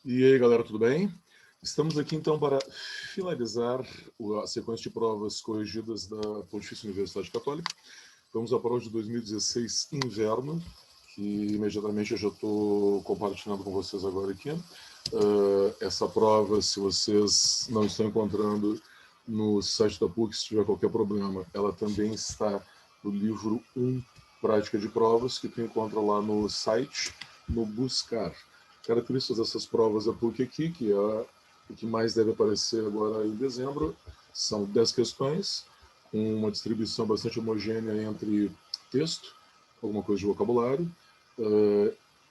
E aí, galera, tudo bem? Estamos aqui então para finalizar a sequência de provas corrigidas da Pontifícia Universidade Católica. Vamos à prova de 2016 Inverno, que imediatamente eu já estou compartilhando com vocês agora aqui. Essa prova, se vocês não estão encontrando no site da PUC, se tiver qualquer problema, ela também está no livro 1, Prática de Provas, que tu encontra lá no site, no Buscar. Características dessas provas da PUC aqui, que é o que mais deve aparecer agora em dezembro, são 10 questões, com uma distribuição bastante homogênea entre texto, alguma coisa de vocabulário,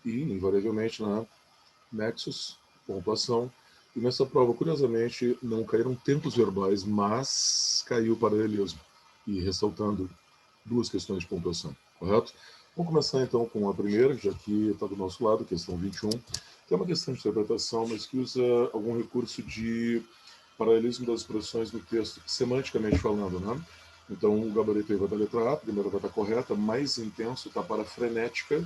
e, invariavelmente, nexos, pontuação. E nessa prova, curiosamente, não caíram tempos verbais, mas caiu o paralelismo, e ressaltando duas questões de pontuação, correto? Vamos começar então com a primeira, já que está do nosso lado, questão 21, que é uma questão de interpretação, mas que usa algum recurso de paralelismo das expressões no texto, semanticamente falando, né? Então, o gabarito aí vai da letra A, a primeira vai estar correta, mais intenso está para frenética,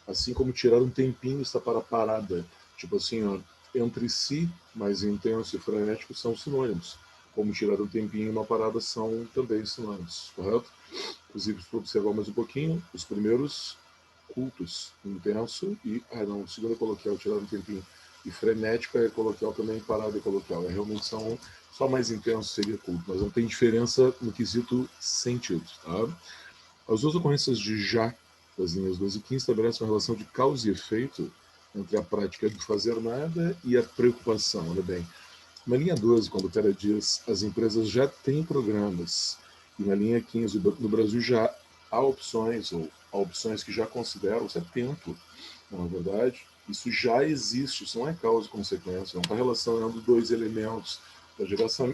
assim como tirar um tempinho está para parada. Tipo assim, ó, entre si, mais intenso e frenético são sinônimos. Como tirar um tempinho e uma parada são também sinônimos, correto? Inclusive, se for observar mais um pouquinho, os primeiros cultos, intenso e. Ah, não, o segundo é coloquial, tirar um tempinho. E frenético é coloquial também, parada é coloquial. É, realmente são. Só mais intenso seria culto, mas não tem diferença no quesito sentido, tá? As duas ocorrências de já, das linhas 2 e 15, estabelecem uma relação de causa e efeito entre a prática de fazer nada e a preocupação. Olha bem, na linha 12, quando o cara diz as empresas já têm programas, e na linha 15, no Brasil já há opções, ou há opções que já consideram, isso é tempo, não é verdade? Isso já existe, isso não é causa e consequência, não está relacionando dois elementos, está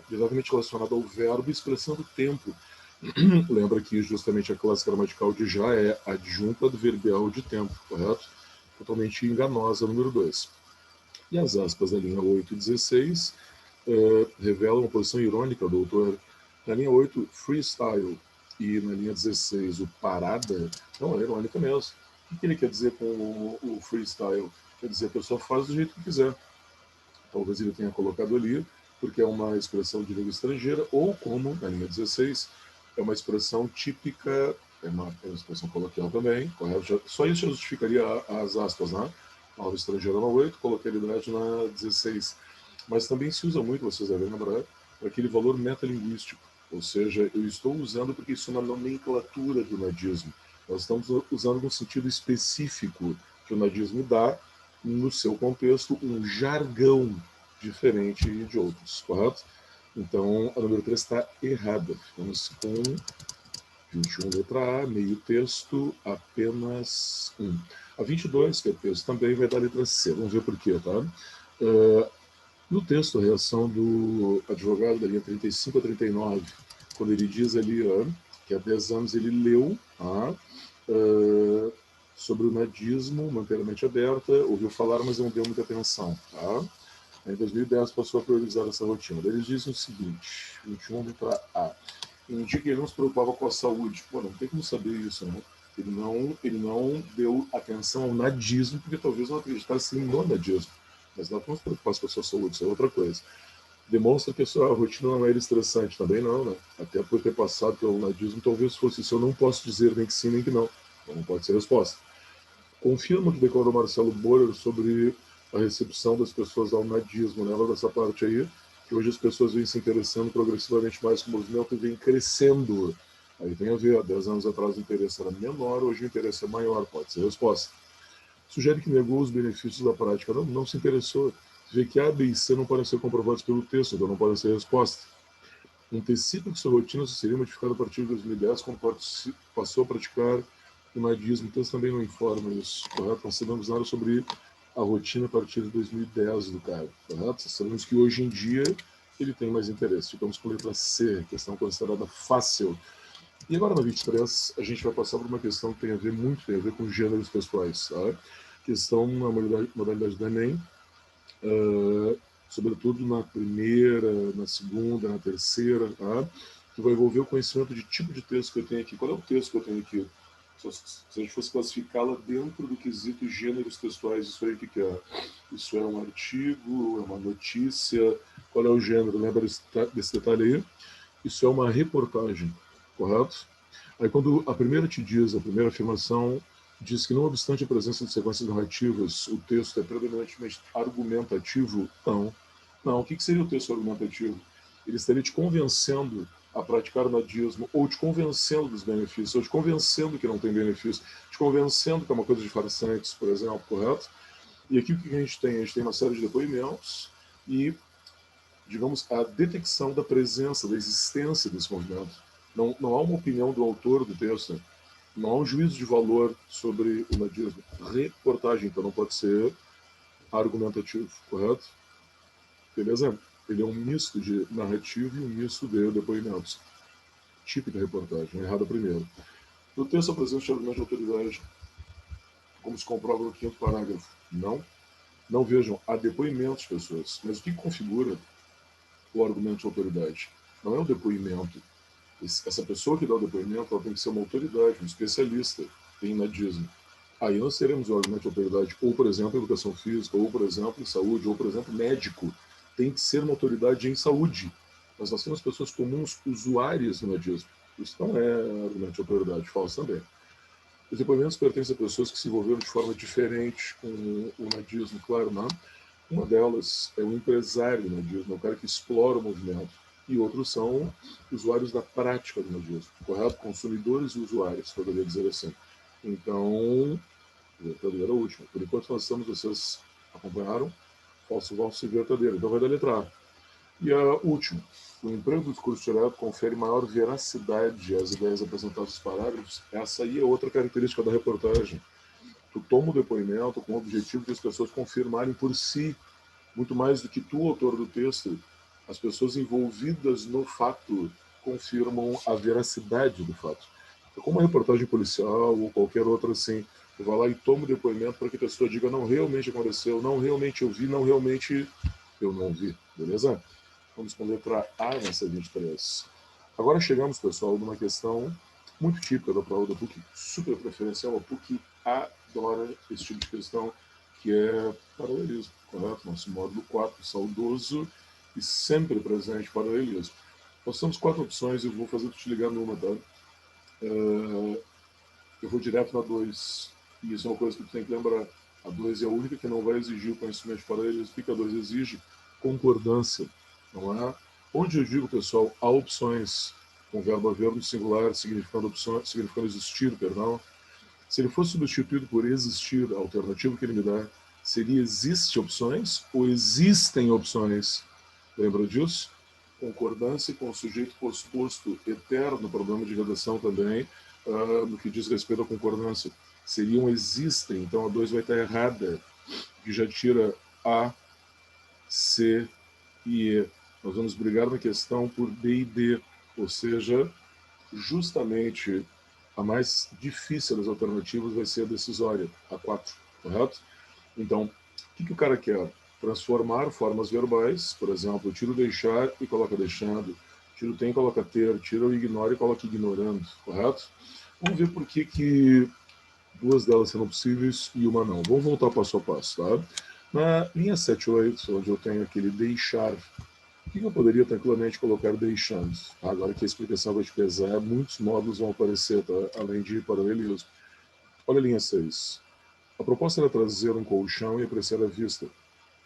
diretamente relacionado ao verbo expressando tempo. Lembra que justamente a classe gramatical de já é adjunta do verbial de tempo, correto? Totalmente enganosa, número 2. E as aspas da linha 8 e 16 revelam uma posição irônica do autor. Na linha 8, freestyle, e na linha 16, o parada, não é irônica mesmo. O que ele quer dizer com o freestyle? Quer dizer que a pessoa faz do jeito que quiser. Talvez ele tenha colocado ali, porque é uma expressão de língua estrangeira, ou como, na linha 16, é uma expressão típica, é uma expressão coloquial também, correto? Só isso já justificaria as aspas, né? Palavra estrangeira na 8, coloquialidade na 16. Mas também se usa muito, vocês devem lembrar, aquele valor metalinguístico. Ou seja, eu estou usando porque isso é uma nomenclatura do nadismo. Nós estamos usando no sentido específico que o nadismo dá, no seu contexto, um jargão diferente de outros, correto? Então, a número 3 está errada. Ficamos com 21, letra A, meio texto, apenas 1. A 22, que é texto também, vai dar a letra C. Vamos ver por quê, tá? No texto, a reação do advogado da linha 35 a 39, quando ele diz ali que há 10 anos ele leu sobre o nadismo, manter a mente aberta, ouviu falar, mas não deu muita atenção. Tá? Em 2010 passou a priorizar essa rotina. Eles dizem o seguinte, 21 letra A. Em um dia que ele não se preocupava com a saúde. Pô, não tem como saber isso, né? Ele não deu atenção ao nadismo, porque talvez não acreditasse no nadismo. Mas não se preocupasse com a sua saúde, isso é outra coisa. Demonstra que a sua rotina não era estressante também, não, né? Até por ter passado pelo nadismo, talvez fosse isso. Eu não posso dizer nem que sim, nem que não. Então não pode ser a resposta. Confirma o que declarou Marcelo Borer sobre a recepção das pessoas ao nadismo. Lembra dessa parte aí? Que hoje as pessoas vêm se interessando progressivamente mais com o movimento e vêm crescendo. Aí tem a ver, há 10 anos atrás o interesse era menor, hoje o interesse é maior, pode ser a resposta. Sugere que negou os benefícios da prática, não se interessou. Vê que A, B e C não podem ser comprovados pelo texto, então não podem ser a resposta. Antecipa que sua rotina seria modificada a partir de 2010, quando passou a praticar o nadismo. O texto também não informa isso, correto? Não sabemos nada sobre a rotina a partir de 2010 do cara, correto? Sabemos que hoje em dia ele tem mais interesse. Ficamos com a letra C, questão considerada fácil. E agora na 23, a gente vai passar por uma questão que tem a ver com gêneros textuais. Tá? Questão na modalidade do Enem, sobretudo na primeira, na segunda, na terceira, tá? Que vai envolver o conhecimento de tipo de texto que eu tenho aqui. Qual é o texto que eu tenho aqui? Se a gente fosse classificá-la dentro do quesito gêneros textuais, isso aí o que é? Isso é um artigo, é uma notícia? Qual é o gênero? Lembra desse detalhe aí? Isso é uma reportagem, correto? Aí quando a primeira te diz, a primeira afirmação, diz que não obstante a presença de sequências narrativas, o texto é predominantemente argumentativo, não. Não, o que seria o texto argumentativo? Ele estaria te convencendo a praticar o nadismo, ou te convencendo dos benefícios, ou te convencendo que não tem benefício, te convencendo que é uma coisa de farsantes, por exemplo, correto? E aqui o que a gente tem? A gente tem uma série de depoimentos e, digamos, a detecção da presença, da existência desse movimento. Não há uma opinião do autor do texto, não há um juízo de valor sobre o nadismo. Reportagem, então não pode ser argumentativo, correto? Beleza? Ele é um misto de narrativo e um misto de depoimentos. Típica reportagem, errado primeiro. No texto apresenta o argumento de autoridade, como se comprova no quinto parágrafo. Não. Não vejam, há depoimentos, pessoas. Mas o que configura o argumento de autoridade? Não é o depoimento. Essa pessoa que dá o depoimento, ela tem que ser uma autoridade, um especialista em nadismo. Aí nós teremos o argumento de autoridade, ou, por exemplo, em educação física, ou, por exemplo, em saúde, ou, por exemplo, médico. Tem que ser uma autoridade em saúde. Mas nós temos pessoas comuns, usuárias do nadismo. Isso não é argumento de autoridade, falso também. Os depoimentos pertencem a pessoas que se envolveram de forma diferente com o nadismo, claro, não. Uma delas é um empresário do nadismo, é um cara que explora o movimento. E outros são usuários da prática do nadismo, correto? Consumidores e usuários, poderia dizer assim. Então, verdadeiro é o último. Por enquanto nós estamos, vocês acompanharam, falso e verdadeiro. Então vai da letra A. E a última. O emprego do discurso direto confere maior veracidade às ideias apresentadas nos parágrafos. Essa aí é outra característica da reportagem. Tu toma o depoimento com o objetivo de as pessoas confirmarem por si, muito mais do que tu, autor do texto, as pessoas envolvidas no fato confirmam a veracidade do fato. É como uma reportagem policial ou qualquer outra assim. Tu vai lá e toma o depoimento para que a pessoa diga não realmente aconteceu, não realmente eu vi, não realmente eu não vi. Beleza? Vamos com a letra A nessa 23. Agora chegamos, pessoal, numa questão muito típica da prova da PUC, super preferencial. A PUC adora esse tipo de questão, que é paralelismo, correto? Nosso módulo 4, saudoso e sempre presente paralelismo. Nós temos 4 opções e eu vou fazer tu te ligar numa, tá? Eu vou direto na 2. E isso é uma coisa que tu tem que lembrar. A 2 é a única que não vai exigir o conhecimento de paralelismo. O que a 2 exige? Concordância. Não é? Onde eu digo, pessoal, há opções com verbo haver no singular, significando opções, significando existir, perdão. Se ele fosse substituído por existir, a alternativa que ele me dá seria existe opções ou existem opções? Lembra disso? Concordância com o sujeito posposto eterno, problema de redação também, no que diz respeito à concordância. Seriam existem, então a 2 vai estar errada, que já tira A, C e E. Nós vamos brigar na questão por D e D, ou seja, justamente a mais difícil das alternativas vai ser a decisória, a 4, correto? Então, o que o cara quer? Transformar formas verbais, por exemplo, tira o deixar e coloca deixando, tira o tem e coloca ter, tira o ignora e coloca ignorando, correto? Vamos ver por que duas delas serão possíveis e uma não. Vamos voltar passo a passo, tá? Na linha 7 e 8, onde eu tenho aquele deixar, o que eu poderia tranquilamente colocar deixando? Agora que a explicação vai te pesar, muitos módulos vão aparecer, tá? Além de paralelismo. Olha a linha 6. A proposta era trazer um colchão e apreciar a vista.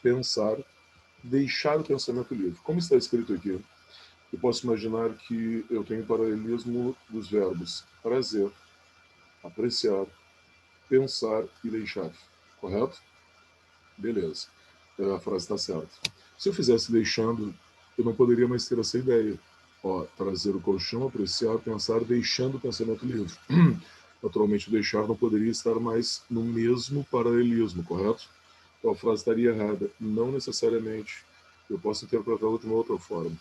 Pensar, deixar o pensamento livre. Como está escrito aqui? Eu posso imaginar que eu tenho paralelismo dos verbos prazer, apreciar, pensar e deixar. Correto? Beleza. A frase está certa. Se eu fizesse deixando, eu não poderia mais ter essa ideia. Ó, trazer o colchão, apreciar, pensar, deixando o pensamento livre. Naturalmente, o deixar não poderia estar mais no mesmo paralelismo, correto? Então a frase estaria errada. Não necessariamente. Eu posso interpretá-la de uma outra forma.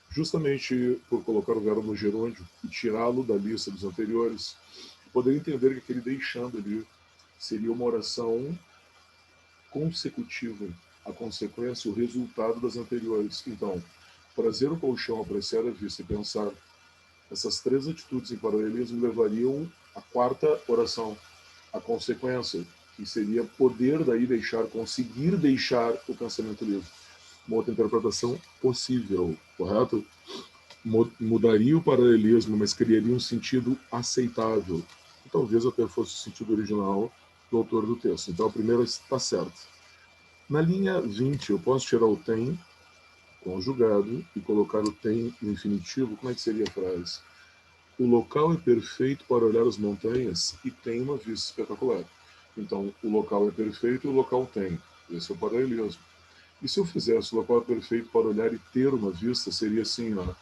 Justamente por colocar o verbo no gerúndio e tirá-lo da lista dos anteriores, eu poderia entender que aquele deixando ali seria uma oração consecutiva, a consequência, o resultado das anteriores. Então, trazer o colchão, apreciar a vista e pensar, essas 3 atitudes em paralelismo levariam à 4ª oração, a consequência. que seria poder daí deixar, conseguir deixar o pensamento livre. Uma outra interpretação possível, correto? Mudaria o paralelismo, mas criaria um sentido aceitável. E talvez até fosse o sentido original do autor do texto. Então a primeira está certa. Na linha 20, eu posso tirar o tem conjugado e colocar o tem no infinitivo. Como é que seria a frase? O local é perfeito para olhar as montanhas e tem uma vista espetacular. Então, o local é perfeito e o local tem. Esse é o paralelismo. E se eu fizesse o local é perfeito para olhar e ter uma vista, seria assim, ó.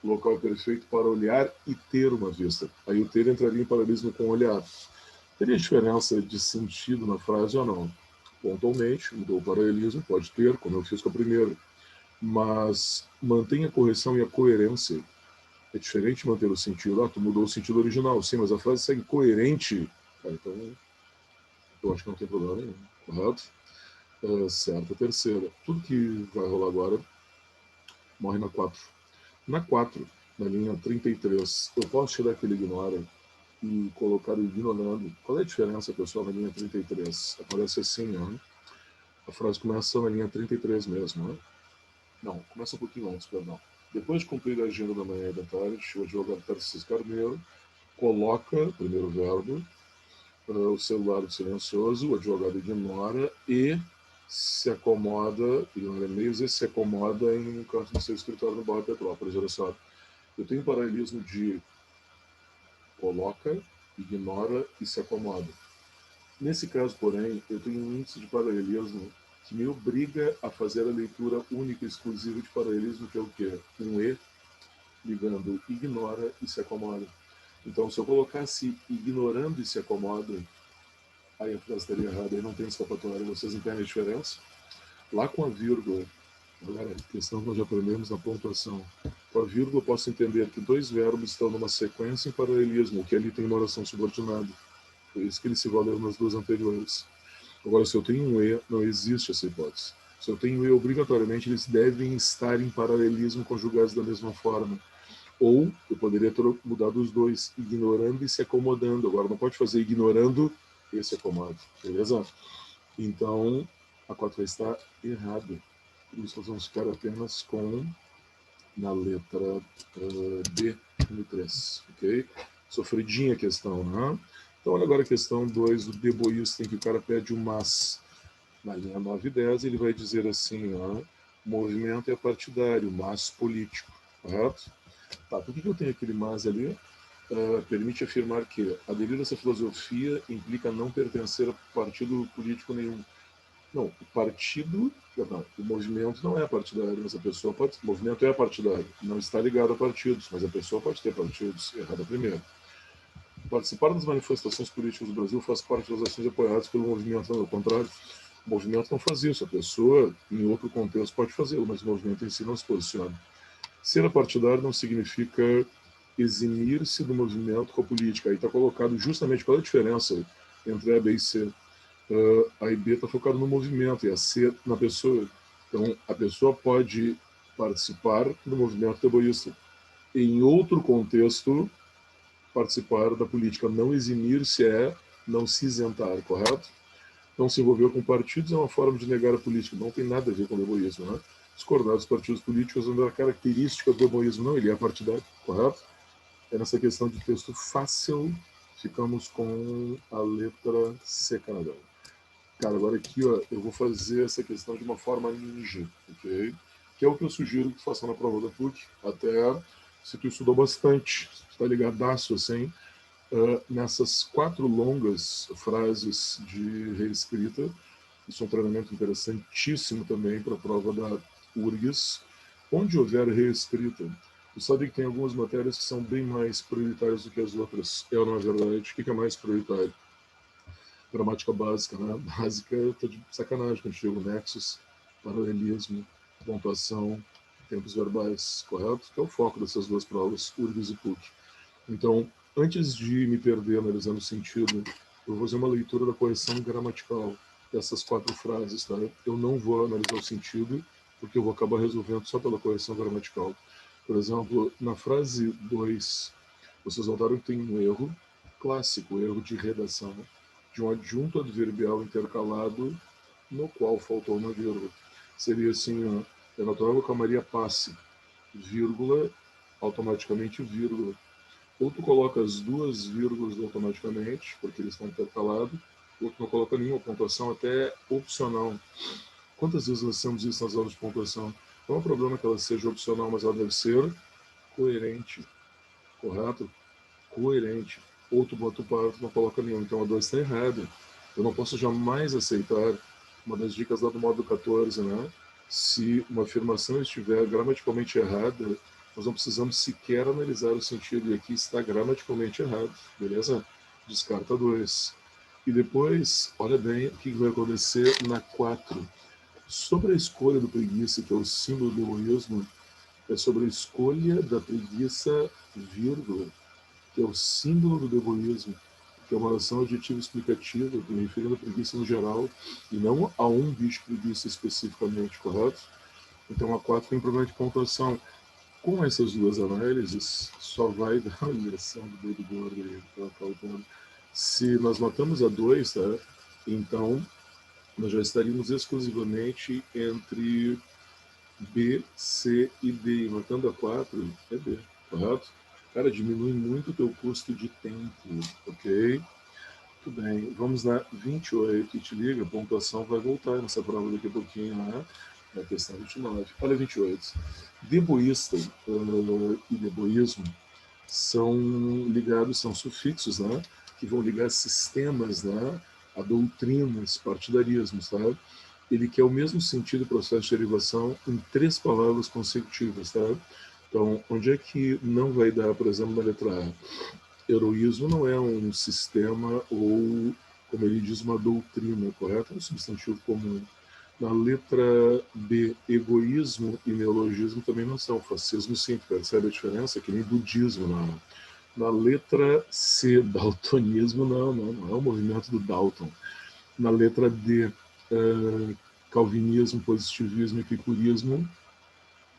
O local é perfeito para olhar e ter uma vista. Aí o ter entraria em paralelismo com olhar. Teria diferença de sentido na frase ou não? Pontualmente, mudou o paralelismo, pode ter, como eu fiz com a primeira. Mas mantém a correção e a coerência. É diferente manter o sentido. Ah, tu mudou o sentido original. Sim, mas a frase segue coerente. Então, eu acho que não tem problema nenhum. Correto? Certo. A terceira. Tudo que vai rolar agora morre na 4. Na 4, na linha 33, eu posso tirar aquele ignora e colocar o ignorando. Qual é a diferença, pessoal, na linha 33? Aparece assim, ó. A frase começa na linha 33 mesmo, né? Não, começa um pouquinho antes, perdão. Depois de cumprir a agenda da manhã e da tarde, o advogado Tarcísio Carneiro coloca, primeiro verbo, o celular silencioso, o advogado ignora e se acomoda, ignora e-mails e se acomoda em um canto do seu escritório no bairro Petrópolis. Olha só, eu tenho um paralelismo de coloca, ignora e se acomoda. Nesse caso, porém, eu tenho um índice de paralelismo que me obriga a fazer a leitura única e exclusiva de paralelismo, que é o quê? Um E ligando ignora e se acomoda. Então, se eu colocasse ignorando e se acomoda, aí a frase estaria errada, aí não tem escapatória. Vocês entendem a diferença? Lá com a vírgula, galera, questão que nós já aprendemos na pontuação. Com a vírgula, eu posso entender que dois verbos estão numa sequência em paralelismo, que ali tem uma oração subordinada. Por isso que eles se valeram nas duas anteriores. Agora, se eu tenho um E, não existe essa hipótese. Se eu tenho E, obrigatoriamente, eles devem estar em paralelismo conjugados da mesma forma. Ou eu poderia ter mudado os dois, ignorando e se acomodando. Agora, não pode fazer ignorando e se acomoda. Beleza? Então, a 4 vai estar errada. Por isso, nós vamos ficar apenas com na letra B no 3. Ok? Sofridinha a questão, né? Então, olha agora a questão 2, o deboísta, em que o cara pede um mas. Na linha 9 e 10, ele vai dizer assim, ó, o movimento é partidário, mas político, correto? Tá, por que eu tenho aquele mas ali? Permite afirmar que aderir a essa filosofia implica não pertencer a partido político nenhum. Não, o partido, não, o movimento não é partidário, mas a pessoa pode, o movimento é partidário, não está ligado a partidos, mas a pessoa pode ter partidos, errado primeiro. Participar das manifestações políticas do Brasil faz parte das ações apoiadas pelo movimento, não, ao contrário. O movimento não faz isso, a pessoa, em outro contexto, pode fazê-lo, mas o movimento em si não se posiciona. Ser partidário não significa eximir-se do movimento com a política. Aí está colocado justamente qual é a diferença entre A, B e C. A e B está focado no movimento e a C na pessoa. Então, a pessoa pode participar do movimento deboísta. Em outro contexto, participar da política. Não eximir-se é não se isentar, correto? Não se envolver com partidos é uma forma de negar a política. Não tem nada a ver com o deboísmo, né? Discordar dos partidos políticos é uma característica do deboísmo. Não, ele é partidário, correto? É nessa questão de texto fácil, ficamos com a letra C, Canadá. Cara, agora aqui, ó, eu vou fazer essa questão de uma forma ninja, ok? Que é o que eu sugiro que faça na prova da PUC, até se tu estudou bastante, se tu tá ligadaço, assim, nessas 4 longas frases de reescrita. Isso é um treinamento interessantíssimo também para a prova da URGS. Onde houver reescrita, tu sabe que tem algumas matérias que são bem mais prioritárias do que as outras. É ou não é verdade? O que é mais prioritário? Gramática básica, né? Básica, tô de sacanagem contigo. Nexos, paralelismo, pontuação, tempos verbais, correto? Que é o foco dessas duas provas, URGS e PUC. Então, antes de me perder analisando o sentido, eu vou fazer uma leitura da correção gramatical dessas 4 frases, tá? Eu não vou analisar o sentido, porque eu vou acabar resolvendo só pela correção gramatical. Por exemplo, na frase 2, vocês notaram que tem um erro clássico, erro de redação. de um adjunto adverbial intercalado no qual faltou uma vírgula. Seria assim, ó, é natural que a Maria passe, vírgula, automaticamente vírgula. Ou tu coloca as duas vírgulas automaticamente, porque eles estão intercalados, ou tu não coloca nenhuma pontuação, até opcional. Quantas vezes nós temos isso nas aulas de pontuação? Não é um problema que ela seja opcional, mas ela deve ser coerente, correto? Coerente. Ou tu bota o parágrafo e não coloca nenhum, então a 2 está errada. Eu não posso jamais aceitar, uma das dicas lá do módulo 14, né? Se uma afirmação estiver gramaticalmente errada, nós não precisamos sequer analisar o sentido, e aqui está gramaticalmente errado, beleza? Descarta 2. E depois, olha bem o que vai acontecer na 4. Sobre a escolha do preguiça, que é o símbolo do egoísmo, é sobre a escolha da preguiça, vírgula, que é o símbolo do egoísmo, que é uma oração adjetiva explicativa, me referindo à preguiça no geral, e não a um bicho preguiça especificamente, correto? Então a 4 tem problema de pontuação. Com essas duas análises, só vai dar a direção do dedo gordo aí, que ela faltando. Se nós matamos a 2, tá? Então nós já estaríamos exclusivamente entre B, C e D. E matando a 4 é B, correto? Cara, diminui muito o teu custo de tempo, ok? Tudo bem. Vamos na 28 e te liga, a pontuação vai voltar nessa prova daqui a pouquinho, né? Na questão 29. Olha 28. Deboísta e deboísmo são ligados, são sufixos, né? Que vão ligar sistemas, né? A doutrinas, partidarismos, tá? Ele quer o mesmo sentido do processo de derivação em 3 palavras consecutivas, tá? Então, onde é que não vai dar, por exemplo, na letra A? Heroísmo não é um sistema ou, como ele diz, uma doutrina, correto? É um substantivo comum. Na letra B, egoísmo e neologismo também não são. Fascismo, sim, percebe a diferença? Que nem budismo, não. Na letra C, daltonismo, não é o movimento do Dalton. Na letra D, calvinismo, positivismo e epicurismo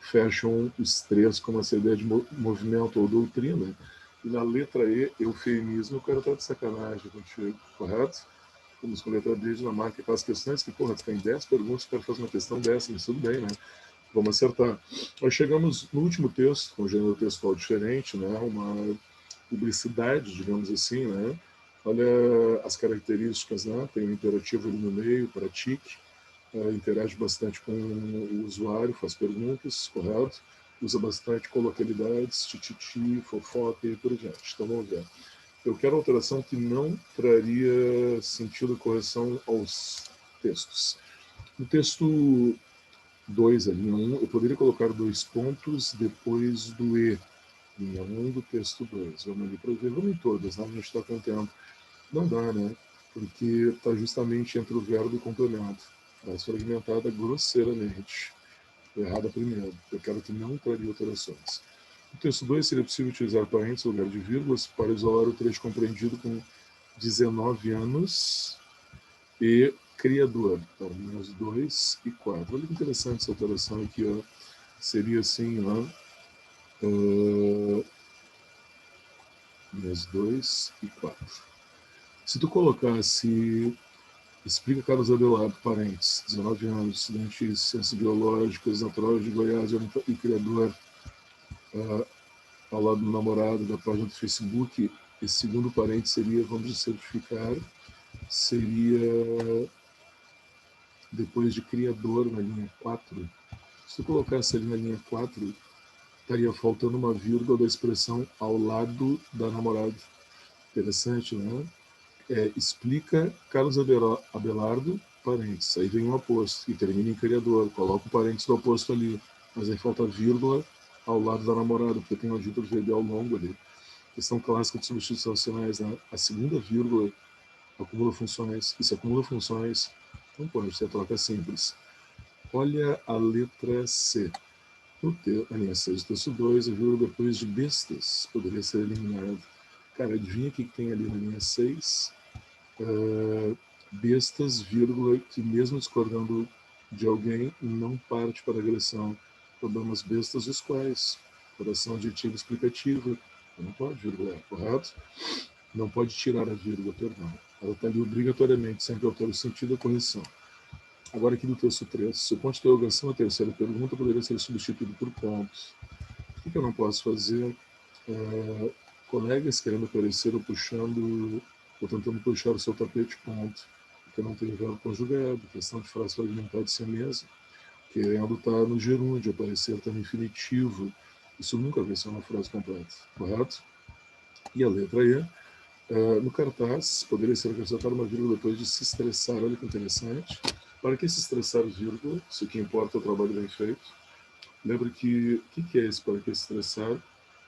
fecham os 3 com essa ideia de movimento ou doutrina. E na letra E, eufemismo, o cara tá de sacanagem contigo, correto? Vamos com a letra D, Dinamarca, aquelas questões que, porra, tu tem 10 perguntas, o cara faz uma questão dessa, mas tudo bem, né? Vamos acertar. Nós chegamos no último texto, com um gênero textual diferente, né? Uma publicidade, digamos assim, né? Olha as características, né? Tem um imperativo ali no meio, pratique, interage bastante com o usuário, faz perguntas, correto? Usa bastante coloquialidades, tititi, fofoca e por diante. Então vamos ver. Eu quero alteração que não traria sentido correção aos textos. No texto 2, a linha 1, eu poderia colocar 2 pontos depois do E. Linha 1 do texto 2. Vamos ali para ver. Vamos em todas, né? A gente está com tempo. Não dá, né? Porque está justamente entre o verbo e o complemento. Mas fragmentada grosseiramente. Errada primeiro. Eu quero que não traria alterações. No texto 2, seria possível utilizar parênteses no lugar de vírgulas para isolar o trecho compreendido com 19 anos e criador. Então, linhas 2 e 4. Olha que interessante essa alteração aqui, ó. Seria assim, ó. Linhas 2 e 4. Se tu colocasse, explica Carlos Abelardo, parentes, 19 anos, estudante de ciências biológicas, natural de Goiás e criador, ao lado do namorado da página do Facebook, esse segundo parente seria, vamos certificar, seria depois de criador na linha 4. Se tu colocasse ali na linha 4, estaria faltando uma vírgula da expressão ao lado da namorada. Interessante, né? Explica Carlos Abelardo, parênteses. Aí vem um aposto e termina em criador. Coloca o parênteses do aposto ali. Mas aí falta vírgula ao lado da namorada, porque tem um adjunto verbal longo ali. Questão clássica de substituição de sinais, né? A segunda vírgula acumula funções. E se acumula funções, não pode ser troca simples. Olha a letra C. A linha 6 do texto 2, a vírgula depois de bestas poderia ser eliminada. Cara, adivinha o que tem ali na linha 6? Bestas, vírgula, que mesmo discordando de alguém, não parte para agressão. Problemas bestas os quais? Oração adjetiva explicativa. Não pode vírgula, correto? Não pode tirar a vírgula, perdão. Ela está ali obrigatoriamente, sempre altera o sentido da correção. Agora aqui no texto 3, se o ponto de interrogação, a terceira pergunta, poderia ser substituído por pontos. O que eu não posso fazer? Colegas querendo aparecer ou puxando, ou tentando puxar o seu tapete ponto, porque não tem verbo conjugado, questão de frase fragmentada de si mesmo, querendo estar no gerúndio, aparecer estar no infinitivo. Isso nunca vai ser uma frase completa, correto? E a letra E, no cartaz, poderia ser acrescentada uma vírgula depois de se estressar. Olha que interessante. Para que se estressar, vírgula? Se o que importa é o trabalho bem feito. Lembra que o que é esse para que se estressar?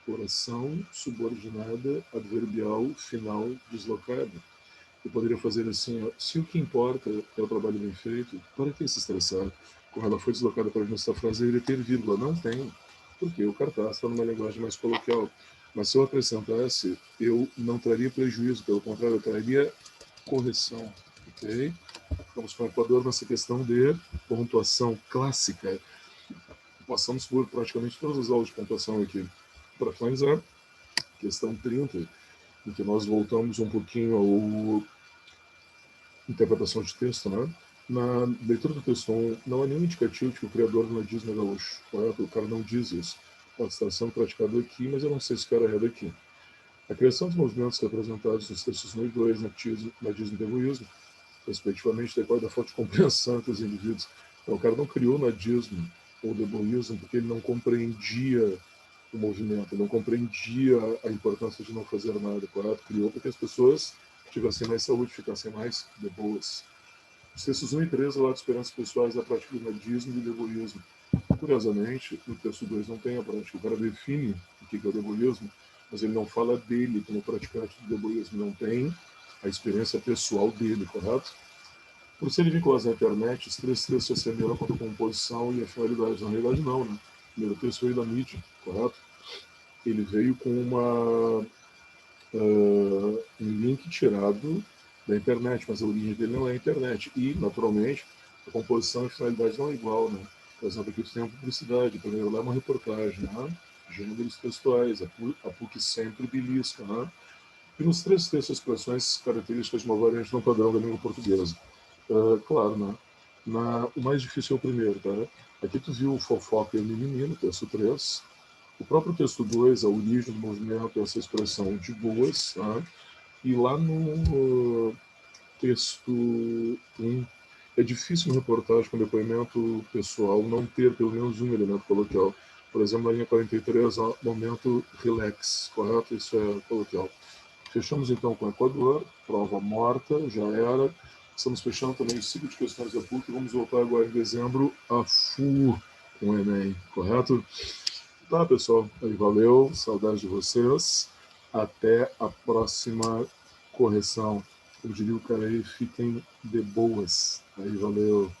Oração subordinada, adverbial, final, deslocada. Eu poderia fazer assim, ó, se o que importa é o trabalho bem feito, para que se estressar? Como ela foi deslocada para esta frase, deveria ter vírgula. Não tem, porque o cartaz está numa linguagem mais coloquial. Mas se eu acrescentasse, eu não traria prejuízo, pelo contrário, eu traria correção. Ok? Vamos com o Equador nessa questão de pontuação clássica. Passamos por praticamente todas as aulas de pontuação aqui. Para finalizar, questão 30, em que nós voltamos um pouquinho ao interpretação de texto, né? Na leitura do texto 1, não há nenhum indicativo de que o criador do nadismo é gaúcho, correto? O cara não diz isso. Pode estar sendo praticado aqui, mas eu não sei se o cara é daqui. A criação dos movimentos representados nos textos 1 e 2, nadismo e deboísmo, respectivamente, decorre da falta de compreensão entre os indivíduos. Então, o cara não criou nadismo ou deboísmo porque ele não compreendia o movimento, não compreendia a importância de não fazer nada, correto? Criou porque as pessoas tivessem mais saúde, ficassem mais de boas. Os textos 1 e 3 relatam experiências pessoais da prática do nadismo e do deboísmo. Curiosamente, no texto 2 não tem a prática. O cara define o que é o deboísmo, mas ele não fala dele como praticante do deboísmo, não tem a experiência pessoal dele, correto? Por serem vinculados à internet, os três textos se assemelham quanto à composição e a finalidade. Na realidade, não, né? O primeiro texto veio da mídia, correto? Ele veio com um link tirado da internet, mas a origem dele não é a internet. E, naturalmente, a composição e a finalidade não é igual, né? Por exemplo, aqui você tem uma publicidade, primeiro lá é uma reportagem, né? Gêneros textuais, a PUC sempre belisca, né? E nos três textos, expressões características de uma variante não padrão da língua portuguesa. Claro, né? O mais difícil é o primeiro, tá? Aqui tu viu o fofoca e o mimimi no texto 3. O próprio texto 2, a origem do movimento, essa expressão de boas, tá? E lá no texto 1, é difícil uma reportagem com depoimento pessoal não ter pelo menos um elemento coloquial. Por exemplo, na linha 43, momento relax, correto? Isso é coloquial. Fechamos então com o Equador, prova morta, já era. Estamos fechando também o ciclo de questões da PUC. Vamos voltar agora em dezembro a full com o Enem, correto? Tá, pessoal. Aí, valeu. Saudade de vocês. Até a próxima correção. Como diria o cara aí, fiquem de boas. Aí, valeu.